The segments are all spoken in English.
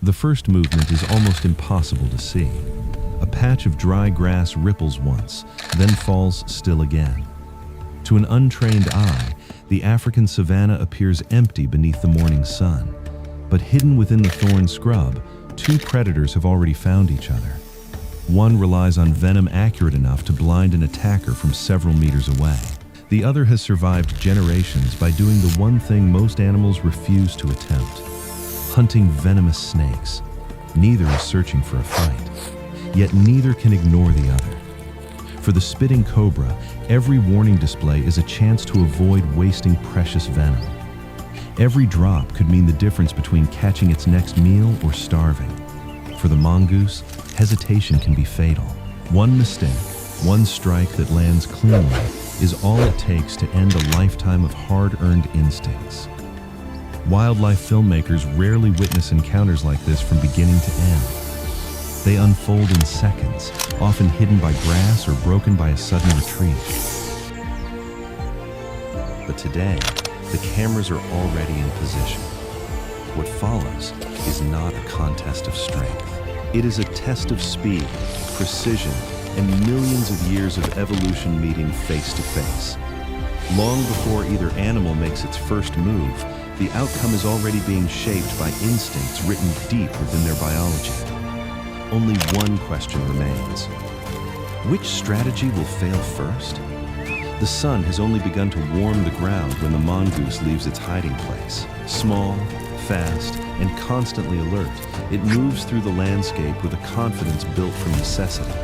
The first movement is almost impossible to see. A patch of dry grass ripples once, then falls still again. To an untrained eye, the African savanna appears empty beneath the morning sun. But hidden within the thorn scrub, two predators have already found each other. One relies on venom accurate enough to blind an attacker from several meters away. The other has survived generations by doing the one thing most animals refuse to attempt: hunting venomous snakes. Neither is searching for a fight, yet neither can ignore the other. For the spitting cobra, every warning display is a chance to avoid wasting precious venom. Every drop could mean the difference between catching its next meal or starving. For the mongoose, hesitation can be fatal. One mistake, one strike that lands cleanly, is all it takes to end a lifetime of hard-earned instincts. Wildlife filmmakers rarely witness encounters like this from beginning to end. They unfold in seconds, often hidden by grass or broken by a sudden retreat. But today, the cameras are already in position. What follows is not a contest of strength. It is a test of speed, precision, and millions of years of evolution meeting face to face. Long before either animal makes its first move, the outcome is already being shaped by instincts written deep within their biology. Only one question remains. Which strategy will fail first? The sun has only begun to warm the ground when the mongoose leaves its hiding place. Small, fast, and constantly alert, it moves through the landscape with a confidence built from necessity.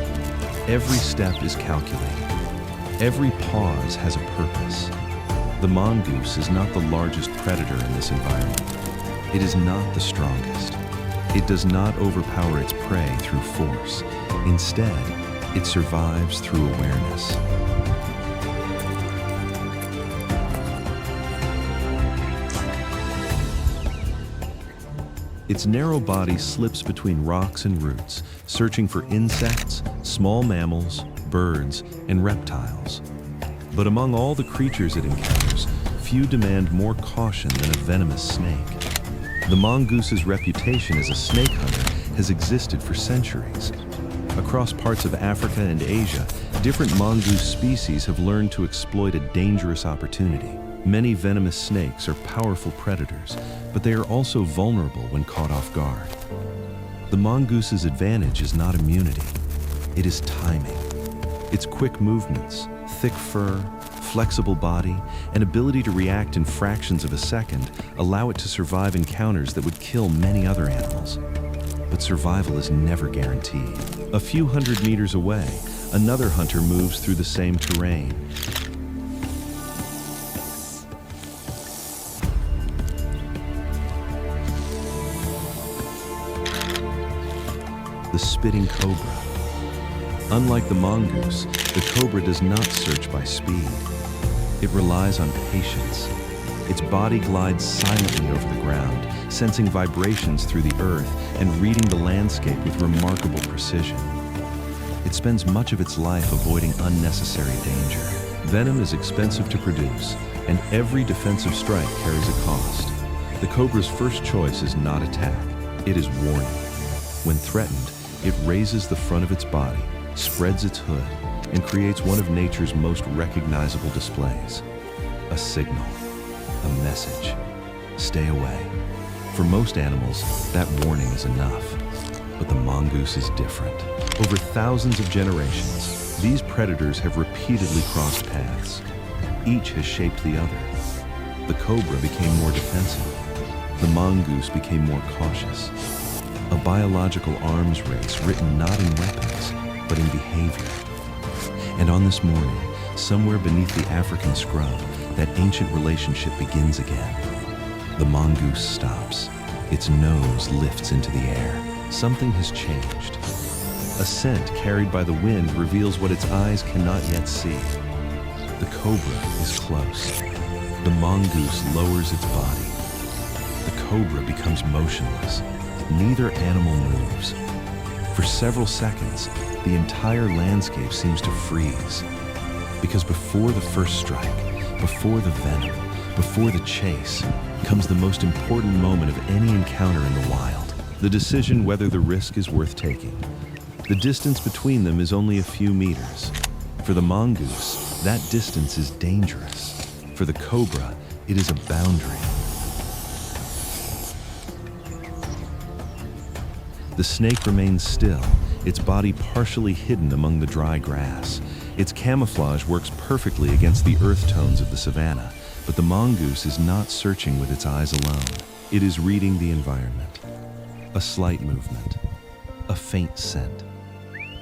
Every step is calculated. Every pause has a purpose. The mongoose is not the largest predator in this environment. It is not the strongest. It does not overpower its prey through force. Instead, it survives through awareness. Its narrow body slips between rocks and roots, searching for insects, small mammals, birds, and reptiles. But among all the creatures it encounters, few demand more caution than a venomous snake. The mongoose's reputation as a snake hunter has existed for centuries. Across parts of Africa and Asia, different mongoose species have learned to exploit a dangerous opportunity. Many venomous snakes are powerful predators, but they are also vulnerable when caught off guard. The mongoose's advantage is not immunity, it is timing. Its quick movements, thick fur, flexible body, and ability to react in fractions of a second allow it to survive encounters that would kill many other animals. But survival is never guaranteed. A few hundred meters away, another hunter moves through the same terrain. The spitting cobra. Unlike the mongoose, the cobra does not search by speed. It relies on patience. Its body glides silently over the ground, sensing vibrations through the earth and reading the landscape with remarkable precision. It spends much of its life avoiding unnecessary danger. Venom is expensive to produce, and every defensive strike carries a cost. The cobra's first choice is not attack, it is warning. When threatened, it raises the front of its body, spreads its hood, and creates one of nature's most recognizable displays. A signal, a message. Stay away. For most animals, that warning is enough. But the mongoose is different. Over thousands of generations, these predators have repeatedly crossed paths. Each has shaped the other. The cobra became more defensive. The mongoose became more cautious. A biological arms race written not in weapons, but in behavior. And on this morning, somewhere beneath the African scrub, that ancient relationship begins again. The mongoose stops. Its nose lifts into the air. Something has changed. A scent carried by the wind reveals what its eyes cannot yet see. The cobra is close. The mongoose lowers its body. The cobra becomes motionless. Neither animal moves. For several seconds, the entire landscape seems to freeze. Because before the first strike, before the venom, before the chase, comes the most important moment of any encounter in the wild. the decision whether the risk is worth taking. The distance between them is only a few meters. For the mongoose, that distance is dangerous. For the cobra, it is a boundary. The snake remains still, its body partially hidden among the dry grass. Its camouflage works perfectly against the earth tones of the savanna, but the mongoose is not searching with its eyes alone. It is reading the environment. A slight movement, a faint scent,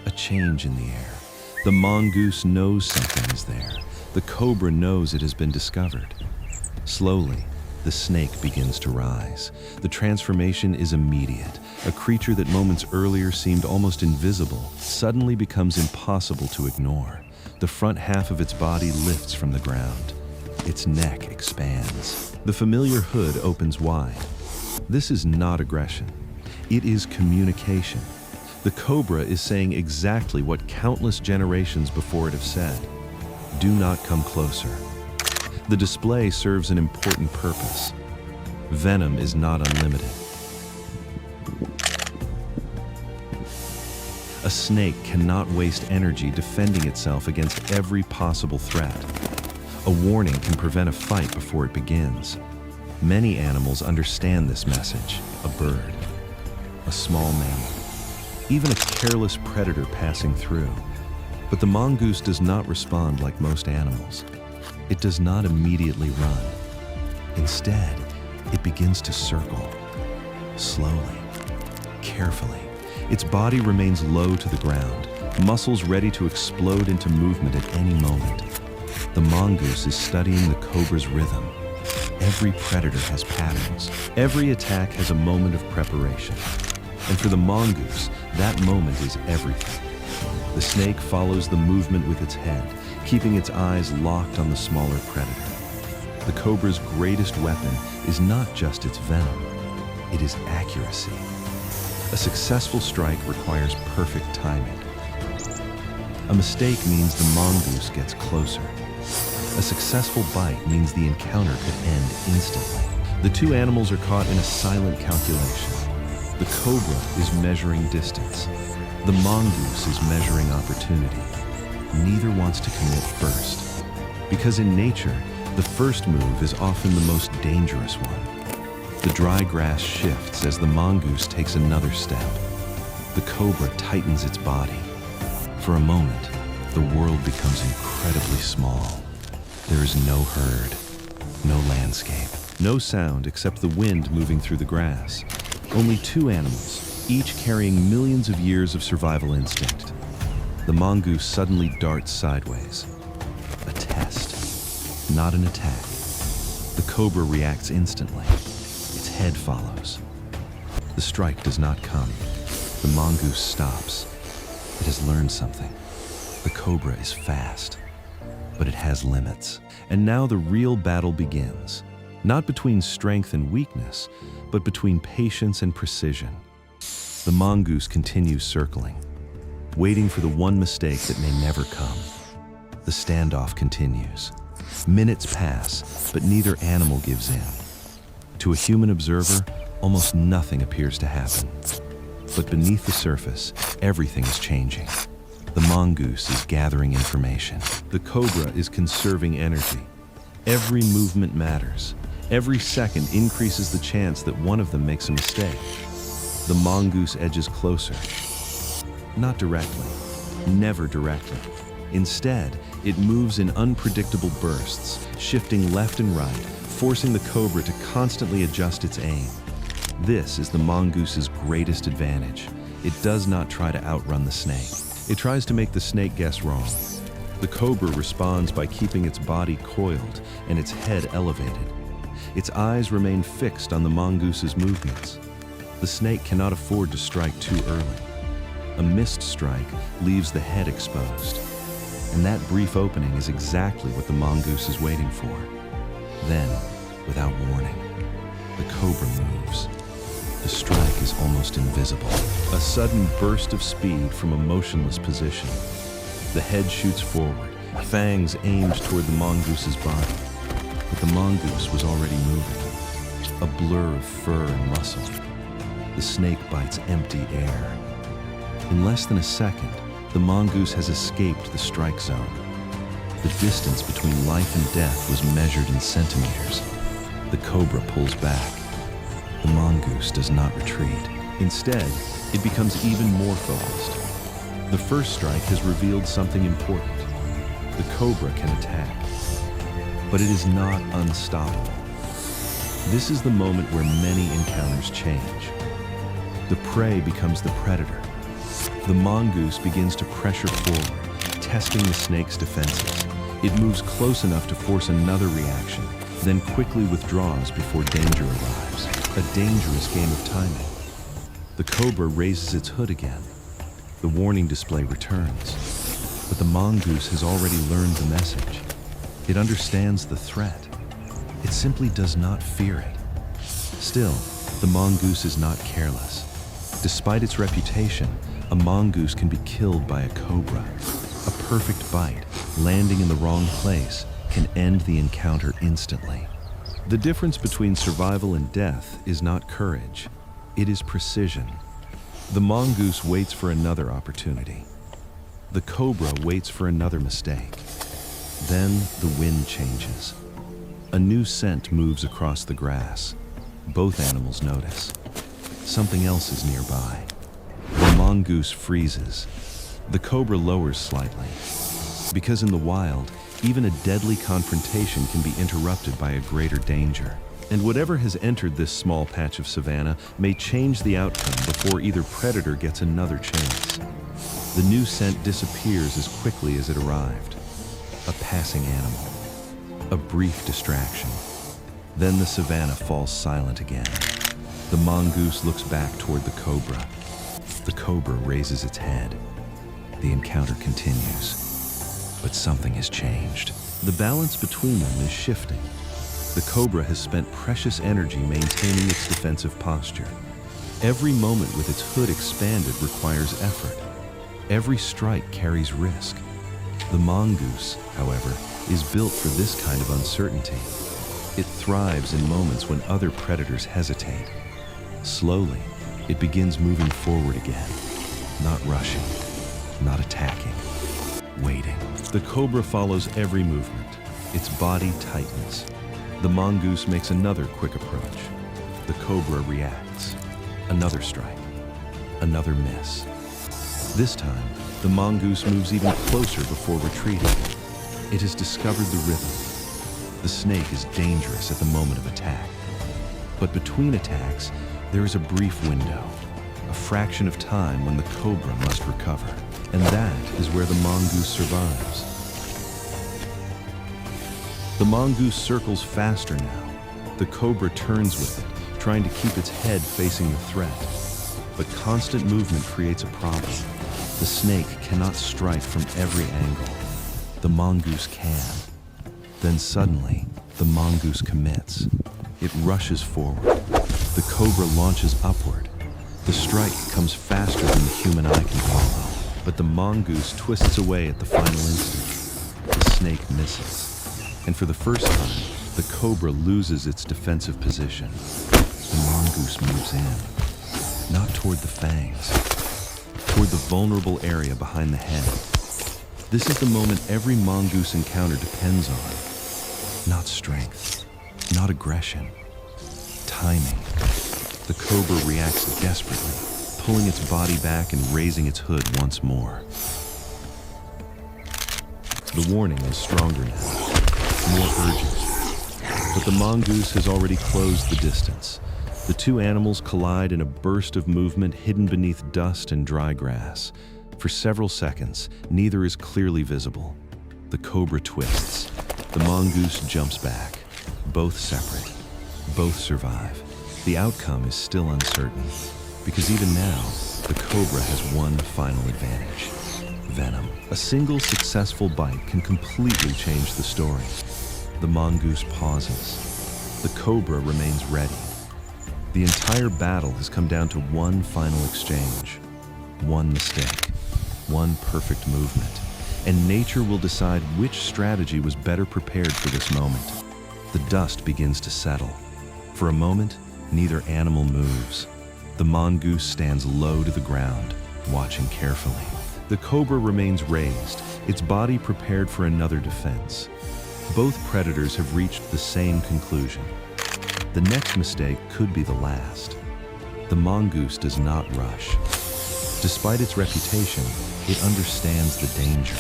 a change in the air. The mongoose knows something is there. The cobra knows it has been discovered. Slowly, the snake begins to rise. The transformation is immediate. A creature that moments earlier seemed almost invisible suddenly becomes impossible to ignore. The front half of its body lifts from the ground. Its neck expands. The familiar hood opens wide. This is not aggression. It is communication. The cobra is saying exactly what countless generations before it have said. Do not come closer. The display serves an important purpose. Venom is not unlimited. A snake cannot waste energy defending itself against every possible threat. A warning can prevent a fight before it begins. Many animals understand this message. A bird, a small mammal, even a careless predator passing through. But the mongoose does not respond like most animals. It does not immediately run. Instead, it begins to circle, slowly, carefully. Its body remains low to the ground, muscles ready to explode into movement at any moment. The mongoose is studying the cobra's rhythm. Every predator has patterns. Every attack has a moment of preparation. And for the mongoose, that moment is everything. The snake follows the movement with its head, keeping its eyes locked on the smaller predator. The cobra's greatest weapon is not just its venom, it is accuracy. A successful strike requires perfect timing. A mistake means the mongoose gets closer. A successful bite means the encounter could end instantly. The two animals are caught in a silent calculation. The cobra is measuring distance. The mongoose is measuring opportunity. Neither wants to commit first. Because in nature, the first move is often the most dangerous one. The dry grass shifts as the mongoose takes another step. The cobra tightens its body. For a moment, the world becomes incredibly small. There is no herd, no landscape, no sound except the wind moving through the grass. Only two animals, each carrying millions of years of survival instinct. The mongoose suddenly darts sideways. A test, not an attack. The cobra reacts instantly. Its head follows. The strike does not come. The mongoose stops. It has learned something. The cobra is fast, but it has limits. And now the real battle begins. Not between strength and weakness, but between patience and precision. The mongoose continues circling, waiting for the one mistake that may never come. The standoff continues. Minutes pass, but neither animal gives in. To a human observer, almost nothing appears to happen. But beneath the surface, everything is changing. The mongoose is gathering information. The cobra is conserving energy. Every movement matters. Every second increases the chance that one of them makes a mistake. The mongoose edges closer. Not directly, never directly. Instead, it moves in unpredictable bursts, shifting left and right, forcing the cobra to constantly adjust its aim. This is the mongoose's greatest advantage. It does not try to outrun the snake. It tries to make the snake guess wrong. The cobra responds by keeping its body coiled and its head elevated. Its eyes remain fixed on the mongoose's movements. The snake cannot afford to strike too early. A missed strike leaves the head exposed. And that brief opening is exactly what the mongoose is waiting for. Then, without warning, the cobra moves. The strike is almost invisible. A sudden burst of speed from a motionless position. The head shoots forward, fangs aimed toward the mongoose's body. But the mongoose was already moving, a blur of fur and muscle. the snake bites empty air. In less than a second, the mongoose has escaped the strike zone. The distance between life and death was measured in centimeters. The cobra pulls back. The mongoose does not retreat. Instead, it becomes even more focused. The first strike has revealed something important. The cobra can attack, but it is not unstoppable. This is the moment where many encounters change. The prey becomes the predator. The mongoose begins to pressure forward, testing the snake's defenses. It moves close enough to force another reaction, then quickly withdraws before danger arrives. A dangerous game of timing. The cobra raises its hood again. The warning display returns. But the mongoose has already learned the message. It understands the threat. It simply does not fear it. Still, the mongoose is not careless. Despite its reputation, a mongoose can be killed by a cobra. A perfect bite, landing in the wrong place, can end the encounter instantly. The difference between survival and death is not courage, it is precision. The mongoose waits for another opportunity. The cobra waits for another mistake. Then the wind changes. A new scent moves across the grass. Both animals notice. Something else is nearby. The mongoose freezes. The cobra lowers slightly. Because in the wild, even a deadly confrontation can be interrupted by a greater danger. And whatever has entered this small patch of savanna may change the outcome before either predator gets another chance. The new scent disappears as quickly as it arrived. A passing animal. A brief distraction. Then the savanna falls silent again. The mongoose looks back toward the cobra. The cobra raises its head. The encounter continues. But something has changed. The balance between them is shifting. The cobra has spent precious energy maintaining its defensive posture. Every moment with its hood expanded requires effort. Every strike carries risk. The mongoose, however, is built for this kind of uncertainty. It thrives in moments when other predators hesitate. Slowly, it begins moving forward again, not rushing, not attacking, waiting. The cobra follows every movement. Its body tightens. The mongoose makes another quick approach. The cobra reacts. Another strike. Another miss. This time, the mongoose moves even closer before retreating. It has discovered the rhythm. The snake is dangerous at the moment of attack. But between attacks, there is a brief window, a fraction of time when the cobra must recover. And that is where the mongoose survives. The mongoose circles faster now. The cobra turns with it, trying to keep its head facing the threat. But constant movement creates a problem. The snake cannot strike from every angle. The mongoose can. Then suddenly, the mongoose commits. It rushes forward. The cobra launches upward. The strike comes faster than the human eye can follow. But the mongoose twists away at the final instant. The snake misses. And for the first time, the cobra loses its defensive position. The mongoose moves in, not toward the fangs, toward the vulnerable area behind the head. This is the moment every mongoose encounter depends on. Not strength, not aggression, timing. The cobra reacts desperately, pulling its body back and raising its hood once more. The warning is stronger now, more urgent. But the mongoose has already closed the distance. The two animals collide in a burst of movement hidden beneath dust and dry grass. For several seconds, neither is clearly visible. The cobra twists. The mongoose jumps back. Both separate. Both survive. The outcome is still uncertain, because even now, the cobra has one final advantage: venom. A single successful bite can completely change the story. The mongoose pauses. The cobra remains ready. The entire battle has come down to one final exchange, one mistake, one perfect movement, and nature will decide which strategy was better prepared for this moment. The dust begins to settle. For a moment, neither animal moves. The mongoose stands low to the ground, watching carefully. The cobra remains raised, its body prepared for another defense. Both predators have reached the same conclusion. The next mistake could be the last. The mongoose does not rush. Despite its reputation, it understands the danger.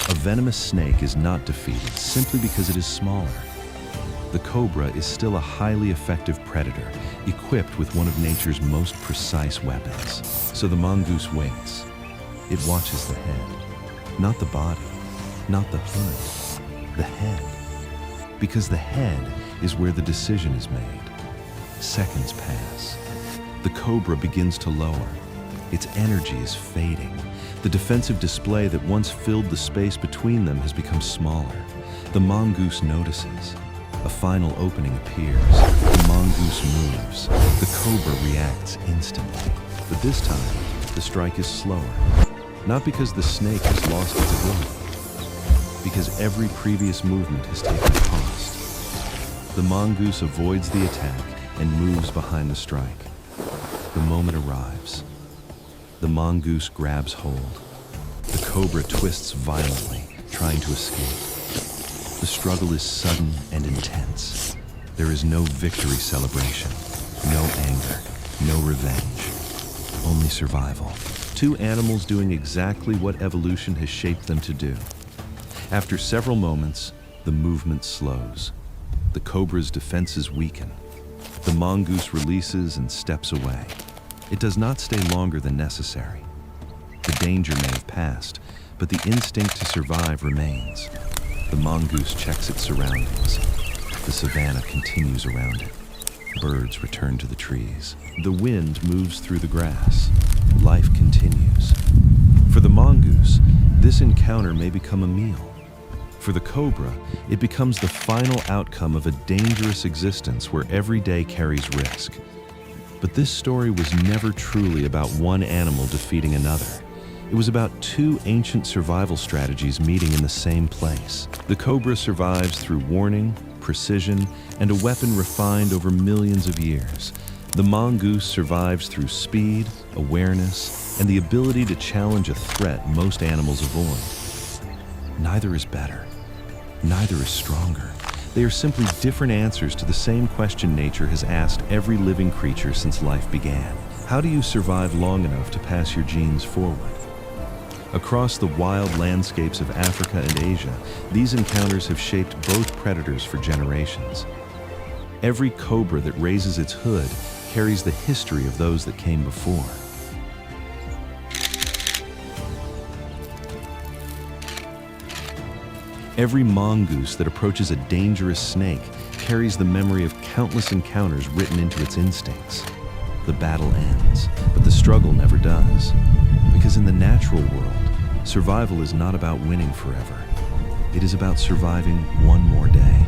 A venomous snake is not defeated simply because it is smaller. The cobra is still a highly effective predator, equipped with one of nature's most precise weapons. So the mongoose waits. It watches the head, not the body, not the hood, the head. Because the head is where the decision is made. Seconds pass. The cobra begins to lower. Its energy is fading. The defensive display that once filled the space between them has become smaller. The mongoose notices. A final opening appears. The mongoose moves. The cobra reacts instantly. But this time, the strike is slower. Not because the snake has lost its ability, because every previous movement has taken a cost. The mongoose avoids the attack and moves behind the strike. The moment arrives. The mongoose grabs hold. The cobra twists violently, trying to escape. The struggle is sudden and intense. There is no victory celebration, no anger, no revenge, only survival. Two animals doing exactly what evolution has shaped them to do. After several moments, the movement slows. The cobra's defenses weaken. The mongoose releases and steps away. It does not stay longer than necessary. The danger may have passed, but the instinct to survive remains. The mongoose checks its surroundings. The savanna continues around it. Birds return to the trees. The wind moves through the grass. Life continues. For the mongoose, this encounter may become a meal. For the cobra, it becomes the final outcome of a dangerous existence where every day carries risk. But this story was never truly about one animal defeating another. It was about two ancient survival strategies meeting in the same place. The cobra survives through warning, precision, and a weapon refined over millions of years. The mongoose survives through speed, awareness, and the ability to challenge a threat most animals avoid. Neither is better. Neither is stronger. They are simply different answers to the same question nature has asked every living creature since life began. How do you survive long enough to pass your genes forward? Across the wild landscapes of Africa and Asia, these encounters have shaped both predators for generations. Every cobra that raises its hood carries the history of those that came before. Every mongoose that approaches a dangerous snake carries the memory of countless encounters written into its instincts. The battle ends, but the struggle never does. Because in the natural world, survival is not about winning forever. It is about surviving one more day.